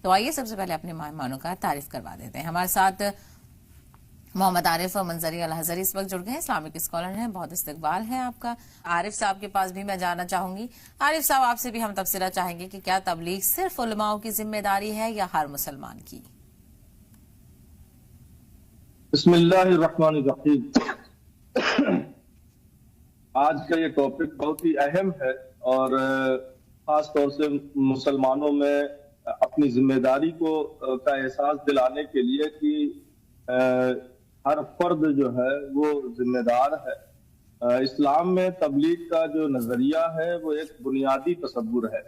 تو آئیے سب سے پہلے اپنے مہمانوں کا تعارف کروا دیتے ہیں. ہمارے ساتھ محمد عارف منظری الحضری اس وقت جڑ گئے ہیں، اسلامک اسکالر ہیں. بہت استقبال ہے آپ کا. عارف صاحب کے پاس بھی میں جانا چاہوں گی. عارف صاحب، آپ سے بھی ہم تبصرہ چاہیں گے کہ کیا تبلیغ صرف علماؤں کی ذمہ داری ہے یا ہر مسلمان کی؟ بسم اللہ الرحمن الرحیم. آج کا یہ ٹاپک بہت ہی اہم ہے اور خاص طور سے مسلمانوں میں اپنی ذمہ داری کا احساس دلانے کے لیے کہ ہر فرد جو ہے وہ ذمہ دار ہے. اسلام میں تبلیغ کا جو نظریہ ہے وہ ایک بنیادی تصور ہے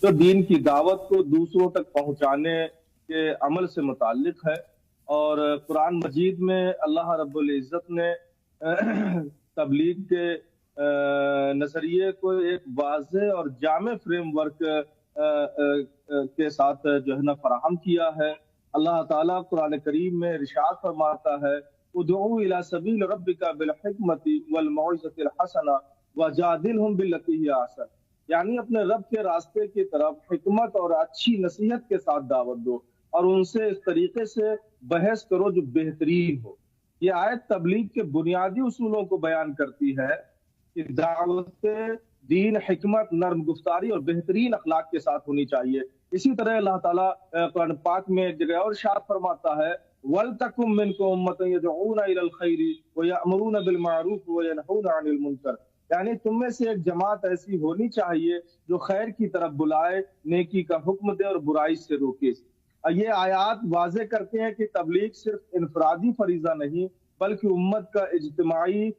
جو دین کی دعوت کو دوسروں تک پہنچانے کے عمل سے متعلق ہے. اور قرآن مجید میں اللہ رب العزت نے تبلیغ کے نظریے کو ایک واضح اور جامع فریم ورک کے ساتھ جو ہے نا فراہم کیا ہے. اللہ تعالیٰ قرآن کریم میں ارشاد فرماتا ہے ادعو الی سبیل ربک بالحکمت والموعظۃ الحسنہ وجادلہم باللتی ہی احسن، یعنی اپنے رب کے راستے کی طرف حکمت اور اچھی نصیحت کے ساتھ دعوت دو اور ان سے اس طریقے سے بحث کرو جو بہترین ہو. یہ آیت تبلیغ کے بنیادی اصولوں کو بیان کرتی ہے کہ دعوت دین حکمت، نرم گفتاری اور بہترین اخلاق کے ساتھ ہونی چاہیے. اسی طرح اللہ تعالیٰ قرآن پاک میں ایک جگہ اور ارشاد فرماتا ہے وَلْتَكُمْ مِنْكُمْ أُمَّةٌ يَدْعُونَ إِلَى الْخَيْرِ وَيَأْمُرُونَ بِالْمَعْرُوفِ وَيَنْهَوْنَ عَنِ الْمُنكَرِ، یعنی تم میں سے ایک جماعت ایسی ہونی چاہیے جو خیر کی طرف بلائے، نیکی کا حکم دے اور برائی سے روکے. یہ آیات واضح کرتے ہیں کہ تبلیغ صرف انفرادی فریضہ نہیں بلکہ امت کا اجتماعی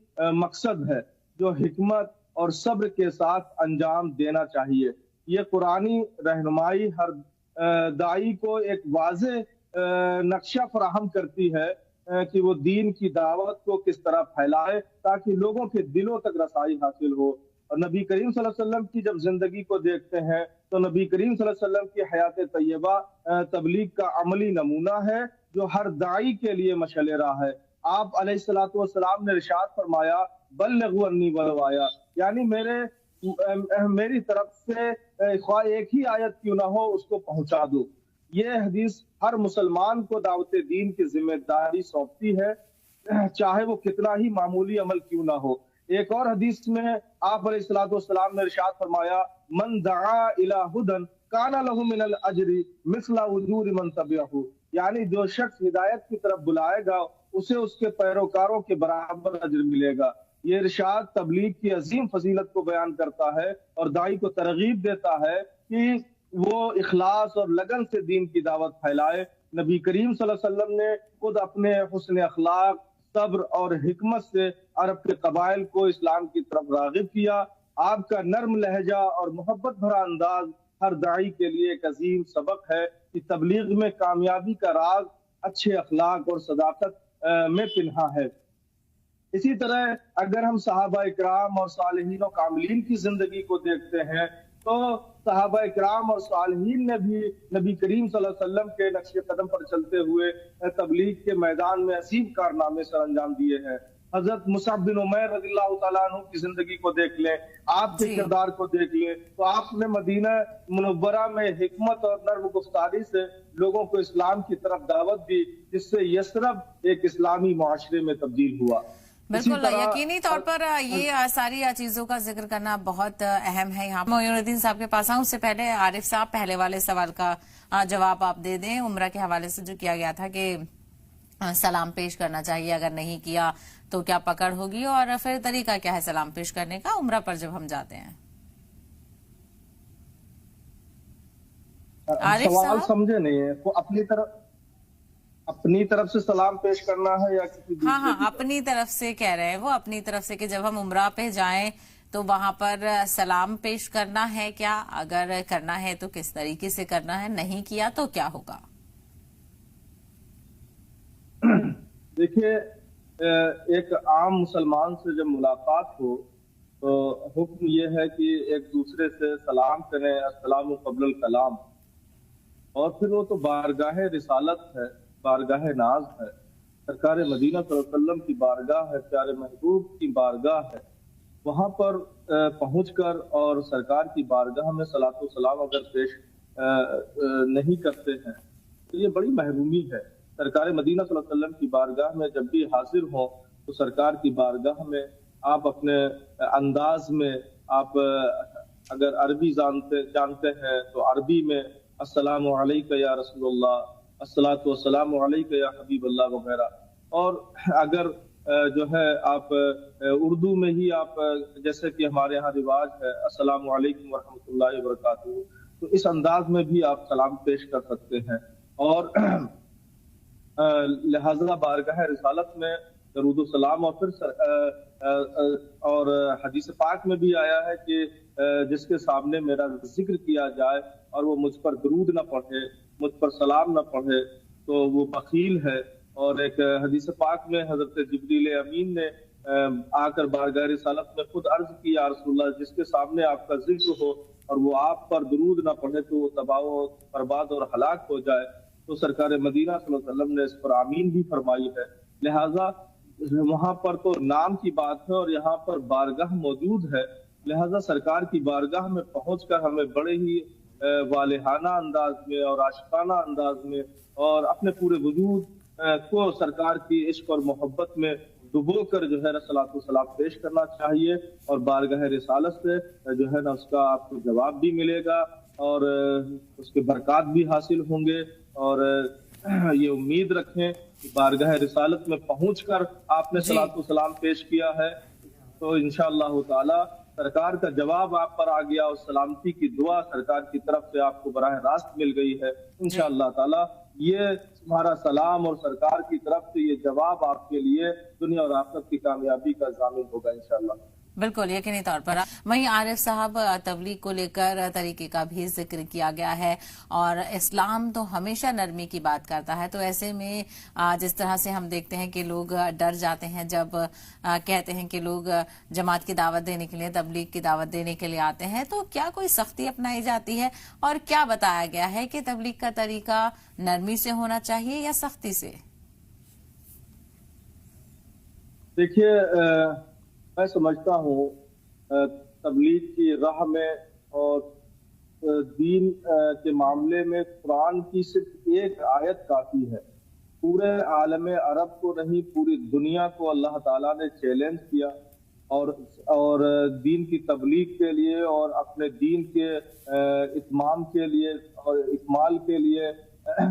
مقصد ہے جو حکمت اور صبر کے ساتھ انجام دینا چاہیے. یہ قرآنی رہنمائی ہر داعی کو ایک واضح نقشہ فراہم کرتی ہے کہ وہ دین کی دعوت کو کس طرح پھیلائے تاکہ لوگوں کے دلوں تک رسائی حاصل ہو. اور نبی کریم صلی اللہ علیہ وسلم کی جب زندگی کو دیکھتے ہیں تو نبی کریم صلی اللہ علیہ وسلم کی حیات طیبہ تبلیغ کا عملی نمونہ ہے جو ہر داعی کے لیے مشعل راہ ہے. آپ علیہ الصلوۃ والسلام نے ارشاد فرمایا بلغوا انی ولو آیا، یعنی میری طرف سے خواہ ایک ہی آیت کیوں نہ ہو اس کو پہنچا دو. یہ حدیث ہر مسلمان کو دعوت دین کی ذمہ داری سونپتی ہے چاہے وہ کتنا ہی معمولی عمل کیوں نہ ہو. ایک اور حدیث میں آپ علیہ الصلوۃ والسلام نے ارشاد فرمایا من دعا الی ہدی کان لہ من الاجر مثل اجور من تبعہ، یعنی جو شخص ہدایت کی طرف بلائے گا اسے اس کے پیروکاروں کے برابر اجر ملے گا. یہ ارشاد تبلیغ کی عظیم فضیلت کو بیان کرتا ہے اور داعی کو ترغیب دیتا ہے کہ وہ اخلاص اور لگن سے دین کی دعوت پھیلائے. نبی کریم صلی اللہ علیہ وسلم نے خود اپنے حسن اخلاق، صبر اور حکمت سے عرب کے قبائل کو اسلام کی طرف راغب کیا. آپ کا نرم لہجہ اور محبت بھرا انداز ہر داعی کے لیے ایک عظیم سبق ہے کہ تبلیغ میں کامیابی کا راز اچھے اخلاق اور صداقت میں پنہا ہے. اسی طرح اگر ہم صحابہ اکرام اور صالحین و کاملین کی زندگی کو دیکھتے ہیں تو صحابہ اکرام اور صالحین نے بھی نبی کریم صلی اللہ علیہ وسلم کے نقش قدم پر چلتے ہوئے تبلیغ کے میدان میں عظیم کارنامے سر انجام دیے ہیں. حضرت مصعب بن عمیر رضی اللہ تعالیٰ عنہ کی زندگی کو دیکھ لیں، آپ کے کردار کو دیکھ لیں تو آپ نے مدینہ منورہ میں حکمت اور نرم گفتاری سے لوگوں کو اسلام کی طرف دعوت دی جس سے یثرب ایک اسلامی معاشرے میں تبدیل ہوا. بالکل یقینی طور پر یہ ساری چیزوں کا ذکر کرنا بہت اہم ہے. یہاں معین الدین صاحب کے پاس آؤں، اس سے پہلے عارف صاحب پہلے والے سوال کا جواب آپ دے دیں. عمرہ کے حوالے سے جو کیا گیا تھا کہ سلام پیش کرنا چاہیے، اگر نہیں کیا تو کیا پکڑ ہوگی، اور پھر طریقہ کیا ہے سلام پیش کرنے کا عمرہ پر جب ہم جاتے ہیں؟ سوال سمجھے نہیں ہے، وہ اپنی طرف سے سلام پیش کرنا ہے یا کسی دوسرے؟ ہاں اپنی طرف سے کہہ رہے ہیں وہ، اپنی طرف سے کہ جب ہم عمرہ پہ جائیں تو وہاں پر سلام پیش کرنا ہے کیا، اگر کرنا ہے تو کس طریقے سے کرنا ہے، نہیں کیا تو کیا ہوگا؟ دیکھیے، ایک عام مسلمان سے جب ملاقات ہو تو حکم یہ ہے کہ ایک دوسرے سے سلام کریں، السلام قبل الکلام، اور پھر وہ تو بارگاہ رسالت ہے، بارگاہ ناز ہے، سرکار مدینہ صلی اللہ علیہ وسلم کی بارگاہ ہے، پیارے محبوب کی بارگاہ ہے. وہاں پر پہنچ کر اور سرکار کی بارگاہ میں صلاۃ و سلام اگر پیش نہیں کرتے ہیں تو یہ بڑی محرومی ہے۔ سرکار مدینہ صلی اللہ علیہ وسلم کی بارگاہ میں جب بھی حاضر ہوں تو سرکار کی بارگاہ میں آپ اپنے انداز میں، آپ اگر عربی جانتے ہیں تو عربی میں السلام علیکہ یا رسول اللہ، الصلاۃ والسلام علیکہ یا حبیب اللہ وغیرہ، اور اگر جو ہے آپ اردو میں ہی آپ جیسے کہ ہمارے ہاں رواج ہے السلام علیکم ورحمۃ اللہ وبرکاتہ، تو اس انداز میں بھی آپ سلام پیش کر سکتے ہیں۔ اور لہذا بارگاہ رسالت میں درود و سلام اور حدیث پاک میں بھی آیا ہے کہ جس کے سامنے میرا ذکر کیا جائے اور وہ مجھ پر درود نہ پڑھے، مجھ پر سلام نہ پڑھے تو وہ بخیل ہے۔ اور ایک حدیث پاک میں حضرت جبریل امین نے آ کر بارگاہ رسالت میں خود عرض کی یا رسول اللہ، جس کے سامنے آپ کا ذکر ہو اور وہ آپ پر درود نہ پڑھے تو وہ تباہ و برباد اور ہلاک ہو جائے۔ تو سرکار مدینہ صلی اللہ علیہ وسلم نے اس پر آمین بھی فرمائی ہے۔ لہٰذا وہاں پر تو نام کی بات ہے اور یہاں پر بارگاہ موجود ہے، لہٰذا سرکار کی بارگاہ میں پہنچ کر ہمیں بڑے ہی والہانہ انداز میں اور عاشقانہ انداز میں اور اپنے پورے وجود کو سرکار کی عشق اور محبت میں ڈبو کر جو ہے صلاۃ و سلام پیش کرنا چاہیے، اور بارگاہ رسالت سے جو ہے نا اس کا آپ کو جواب بھی ملے گا اور اس کے برکات بھی حاصل ہوں گے۔ اور یہ امید رکھیں کہ بارگاہ رسالت میں پہنچ کر آپ نے صلاۃ و سلام پیش کیا ہے تو انشاءاللہ تعالی سرکار کا جواب آپ پر آ گیا اور سلامتی کی دعا سرکار کی طرف سے آپ کو براہ راست مل گئی ہے۔ انشاءاللہ تعالی یہ تمہارا سلام اور سرکار کی طرف سے یہ جواب آپ کے لیے دنیا اور آخرت کی کامیابی کا ضامن ہوگا انشاءاللہ۔ بالکل یقینی طور پر۔ وہیں عارف صاحب تبلیغ کو لے کر طریقے کا بھی ذکر کیا گیا ہے اور اسلام تو ہمیشہ نرمی کی بات کرتا ہے، تو ایسے میں جس طرح سے ہم دیکھتے ہیں کہ لوگ ڈر جاتے ہیں جب کہتے ہیں کہ لوگ جماعت کی دعوت دینے کے لیے، تبلیغ کی دعوت دینے کے لیے آتے ہیں، تو کیا کوئی سختی اپنائی جاتی ہے اور کیا بتایا گیا ہے کہ تبلیغ کا طریقہ نرمی سے ہونا چاہیے یا سختی سے؟ دیکھیے میں سمجھتا ہوں تبلیغ کی راہ میں اور دین کے معاملے میں قرآن کی صرف ایک آیت کافی ہے۔ پورے عالم عرب کو نہیں، پوری دنیا کو اللہ تعالیٰ نے چیلنج کیا اور دین کی تبلیغ کے لیے اور اپنے دین کے اتمام کے لیے اور اکمال کے لیے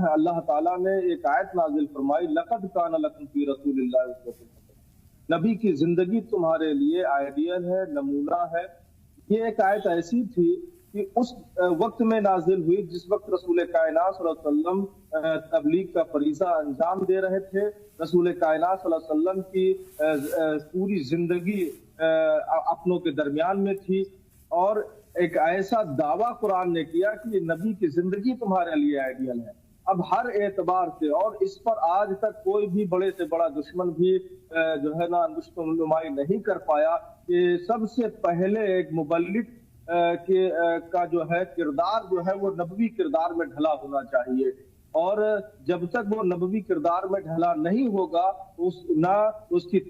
اللہ تعالیٰ نے ایک آیت نازل فرمائی، لقد کان لکم فی رسول اللہ اسوۃ حسنہ۔ نبی کی زندگی تمہارے لیے آئیڈیل ہے، نمونہ ہے۔ یہ ایک آیت ایسی تھی کہ اس وقت میں نازل ہوئی جس وقت رسول کائنات صلی اللہ علیہ وسلم تبلیغ کا فریضہ انجام دے رہے تھے۔ رسول کائنات صلی اللہ علیہ وسلم کی پوری زندگی اپنوں کے درمیان میں تھی اور ایک ایسا دعویٰ قرآن نے کیا کہ یہ نبی کی زندگی تمہارے لیے آئیڈیل ہے۔ اب ہر اعتبار سے، اور اس پر آج تک کوئی بھی بڑے سے بڑا دشمن بھی جو ہے نا انگشت نمائی نہیں کر پایا کہ سب سے پہلے ایک مبلغ کا جو ہے کردار جو ہے وہ نبوی کردار میں ڈھلا ہونا چاہیے، اور جب تک وہ نبوی کردار میں ڈھلا نہیں ہوگا نہ اس کی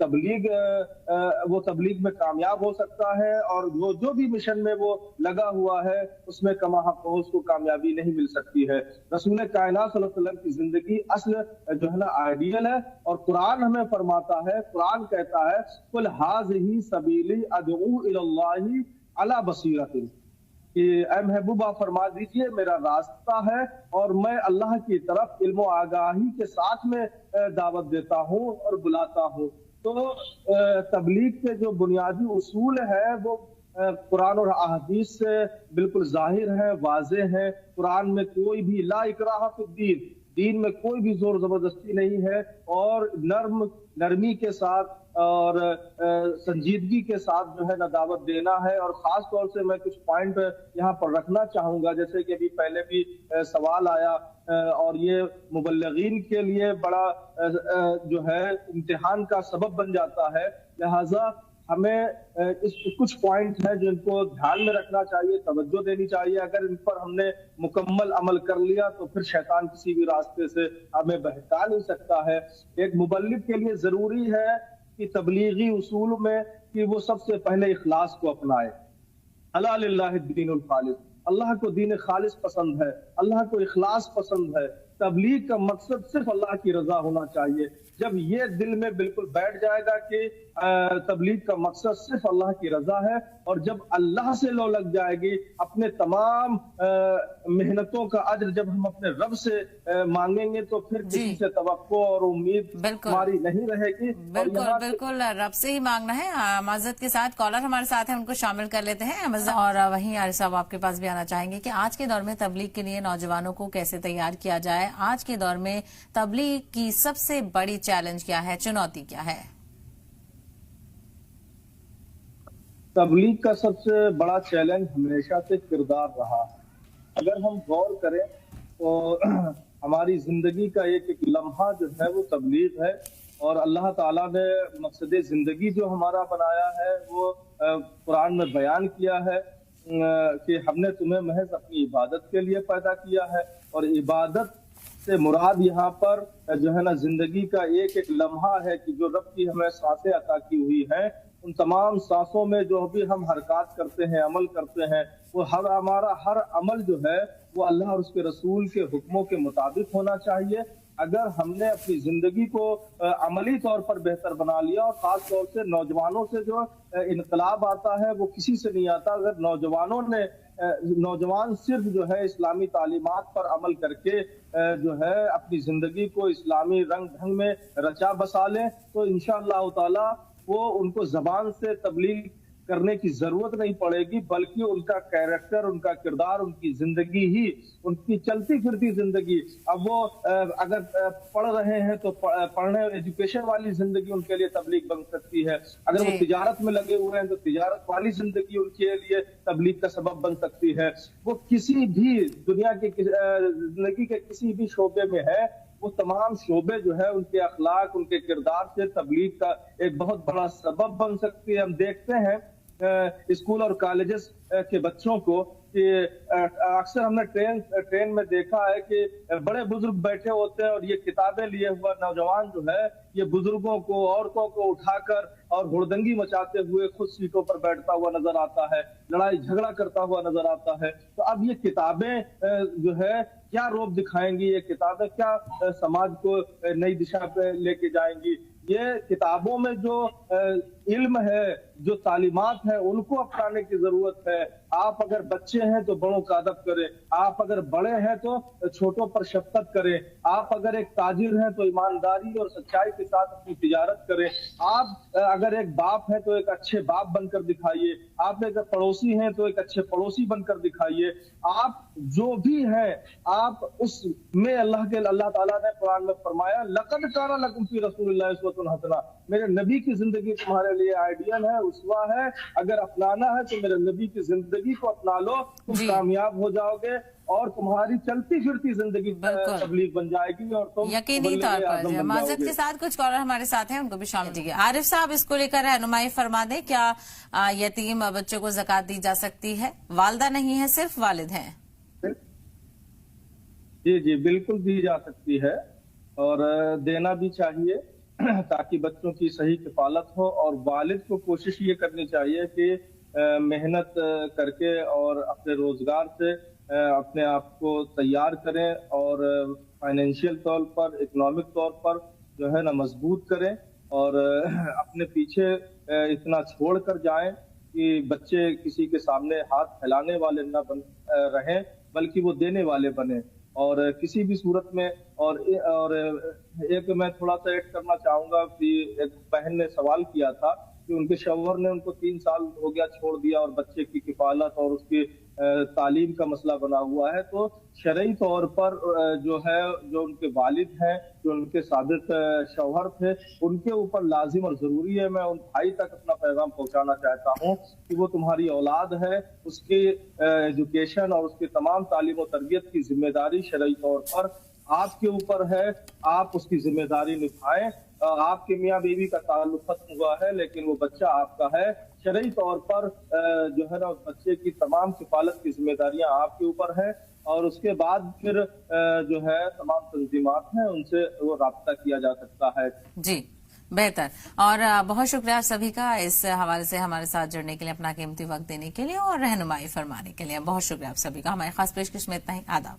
وہ تبلیغ میں کامیاب ہو سکتا ہے، اور وہ جو بھی مشن میں وہ لگا ہوا ہے اس میں کما حق اس کو کامیابی نہیں مل سکتی ہے۔ رسول کائنات صلی اللہ علیہ وسلم کی زندگی اصل جو ہے نا آئیڈیل ہے، اور قرآن ہمیں فرماتا ہے، قرآن کہتا ہے قل ھذہ سبیلی ادعو الی اللہ علی بصیرۃ، کہ اے محبوبہ فرما دیجئے میرا راستہ ہے اور میں اللہ کی طرف علم و آگاہی کے ساتھ میں دعوت دیتا ہوں اور بلاتا ہوں۔ تو تبلیغ کے جو بنیادی اصول ہیں وہ قرآن اور احادیث سے بالکل ظاہر ہے، واضح ہے۔ قرآن میں کوئی بھی لا اکراہ فی الدین، دین میں کوئی بھی زور زبردستی نہیں ہے، اور نرمی کے ساتھ اور سنجیدگی کے ساتھ جو ہے نا دعوت دینا ہے۔ اور خاص طور سے میں کچھ پوائنٹ یہاں پر رکھنا چاہوں گا، جیسے کہ ابھی پہلے بھی سوال آیا، اور یہ مبلغین کے لیے بڑا جو ہے امتحان کا سبب بن جاتا ہے، لہٰذا ہمیں اس کچھ پوائنٹ ہیں جن کو دھیان میں رکھنا چاہیے، توجہ دینی چاہیے۔ اگر ان پر ہم نے مکمل عمل کر لیا تو پھر شیطان کسی بھی راستے سے ہمیں بہکا نہیں سکتا ہے۔ ایک مبلغ کے لیے ضروری ہے کہ تبلیغی اصول میں کہ وہ سب سے پہلے اخلاص کو اپنائے، الا للہ الدین الخالص، اللہ کو دین خالص پسند ہے، اللہ کو اخلاص پسند ہے، تبلیغ کا مقصد صرف اللہ کی رضا ہونا چاہیے۔ جب یہ دل میں بالکل بیٹھ جائے گا کہ تبلیغ کا مقصد صرف اللہ کی رضا ہے، اور جب اللہ سے لو لگ جائے گی، اپنے تمام محنتوں کا اجر جب ہم اپنے رب سے مانگیں گے تو پھر کسی سے توقع اور امید ہماری نہیں رہے گی۔ بالکل رب سے ہی مانگنا ہے۔ معذرت کے ساتھ کالر ہمارے ساتھ ہیں، ان کو شامل کر لیتے ہیں۔ اور وہیں عارف صاحب آپ کے پاس بھی آنا چاہیں گے کہ آج کے دور میں تبلیغ کے لیے نوجوانوں کو کیسے تیار کیا جائے؟ آج کے دور میں تبلیغ کی سب سے بڑی چیلنج کیا ہے، چنوتی کیا ہے؟ تبلیغ کا سب سے بڑا چیلنج ہمیشہ سے کردار رہا ہے۔ اگر ہم غور کریں تو ہماری زندگی کا ایک ایک لمحہ جو ہے وہ تبلیغ ہے، اور اللہ تعالیٰ نے مقصد زندگی جو ہمارا بنایا ہے وہ قرآن میں بیان کیا ہے کہ ہم نے تمہیں محض اپنی عبادت کے لیے پیدا کیا ہے، اور عبادت سے مراد یہاں پر جو ہے نا زندگی کا ایک ایک لمحہ ہے کہ جو رب کی ہمیں سانسیں عطا کی ہوئی ہیں، ان تمام سانسوں میں جو بھی ہم حرکات کرتے ہیں، عمل کرتے ہیں، وہ ہمارا ہر عمل جو ہے وہ اللہ اور اس کے رسول کے حکموں کے مطابق ہونا چاہیے۔ اگر ہم نے اپنی زندگی کو عملی طور پر بہتر بنا لیا، اور خاص طور سے نوجوانوں سے جو انقلاب آتا ہے وہ کسی سے نہیں آتا، اگر نوجوان صرف جو ہے اسلامی تعلیمات پر عمل کر کے جو ہے اپنی زندگی کو اسلامی رنگ ڈھنگ میں رچا بسا لیں تو انشاءاللہ تعالی وہ ان کو زبان سے تبلیغ کرنے کی ضرورت نہیں پڑے گی، بلکہ ان کا کیریکٹر، ان کا کردار، ان کی زندگی ہی، ان کی چلتی پھرتی زندگی، اب وہ اگر پڑھ رہے ہیں تو پڑھنے ایجوکیشن والی زندگی ان کے لیے تبلیغ بن سکتی ہے، اگر وہ تجارت میں لگے ہوئے ہیں تو تجارت والی زندگی ان کے لیے تبلیغ کا سبب بن سکتی ہے، وہ کسی بھی دنیا کے زندگی کے کسی بھی شعبے میں ہے، وہ تمام شعبے جو ہے ان کے اخلاق، ان کے کردار سے تبلیغ کا ایک بہت بڑا سبب بن سکتی ہے۔ ہم دیکھتے ہیں اسکول اور کالجز کے بچوں کو کہ اکثر ہم نے ٹرین میں دیکھا ہے کہ بڑے بزرگ بیٹھے ہوتے ہیں، اور یہ کتابیں لیے ہوا نوجوان جو ہے یہ بزرگوں کو، عورتوں کو اٹھا کر اور ہڑدنگی مچاتے ہوئے خود سیٹوں پر بیٹھتا ہوا نظر آتا ہے، لڑائی جھگڑا کرتا ہوا نظر آتا ہے۔ تو اب یہ کتابیں جو ہے کیا روپ دکھائیں گی، یہ کتابیں کیا سماج کو نئی دشا پہ لے کے جائیں گی؟ یہ کتابوں میں جو علم ہے، جو تعلیمات ہیں، ان کو اپنانے کی ضرورت ہے۔ آپ اگر بچے ہیں تو بڑوں کا ادب کریں، آپ اگر بڑے ہیں تو چھوٹوں پر شفقت کریں، آپ اگر ایک تاجر ہیں تو ایمانداری اور سچائی کے ساتھ اپنی تجارت کریں، آپ اگر ایک باپ ہیں تو ایک اچھے باپ بن کر دکھائیے، آپ اگر پڑوسی ہیں تو ایک اچھے پڑوسی بن کر دکھائیے، آپ جو بھی ہیں آپ اس میں اللہ تعالیٰ نے قرآن میں فرمایا لقد کان لکم فی رسول اللہ اسوۃ حسنہ، میرے نبی کی زندگی تمہارے لیے آئیڈیل ہے، اسوہ ہے، اگر اپنانا ہے تو میرے نبی کی زندگی کو اپنا لو، تم کامیاب ہو جاؤ گے اور تمہاری چلتی پھرتی زندگی تبلیغ بن جائے گی، اور تم یقینی طور پر معذرت کے ساتھ کچھ کالر ہمارے ساتھ ہیں، ان کو بھی شامل کیجیے۔ عارف صاحب اس کو لے کر رہنمائی فرما دیں، کیا یتیم بچوں کو زکوٰۃ دی جا سکتی ہے؟ والدہ نہیں ہے، صرف والد ہیں۔ جی بالکل دی جا سکتی ہے، اور دینا بھی چاہیے تاکہ بچوں کی صحیح کفالت ہو، اور والد کو کوشش یہ کرنی چاہیے کہ محنت کر کے اور اپنے روزگار سے اپنے آپ کو تیار کریں، اور فائنینشیل طور پر، اکنامک طور پر جو ہے نا مضبوط کریں، اور اپنے پیچھے اتنا چھوڑ کر جائیں کہ بچے کسی کے سامنے ہاتھ پھیلانے والے نہ رہیں، بلکہ وہ دینے والے بنیں، اور کسی بھی صورت میں۔ اور ایک میں تھوڑا سا ایڈ کرنا چاہوں گا کہ ایک بہن نے سوال کیا تھا کہ ان کے شوہر نے ان کو 3 سال ہو گیا چھوڑ دیا، اور بچے کی کفالت اور اس کی تعلیم کا مسئلہ بنا ہوا ہے، تو شرعی طور پر جو ہے جو ان کے والد ہیں، جو ان کے سابق شوہر تھے، ان کے اوپر لازم اور ضروری ہے۔ میں ان بھائی تک اپنا پیغام پہنچانا چاہتا ہوں کہ وہ تمہاری اولاد ہے، اس کی ایجوکیشن اور اس کی تمام تعلیم و تربیت کی ذمہ داری شرعی طور پر آپ کے اوپر ہے، آپ اس کی ذمہ داری نبھائیں۔ آپ کے میاں بیوی کا تعلق ختم ہوا ہے، لیکن وہ بچہ آپ کا ہے، شرعی طور پر جو ہے نا اس بچے کی تمام کفالت کی ذمہ داریاں آپ کے اوپر ہے، اور اس کے بعد پھر جو ہے تمام تنظیمات ہیں ان سے وہ رابطہ کیا جا سکتا ہے۔ جی بہتر. اور بہت شکریہ آپ سبھی کا اس حوالے سے ہمارے ساتھ جڑنے کے لیے، اپنا قیمتی وقت دینے کے لیے اور رہنمائی فرمانے کے لیے. بہت شکریہ آپ سبھی کا. ہماری خاص پیشکش میں اتنا ہی. آداب.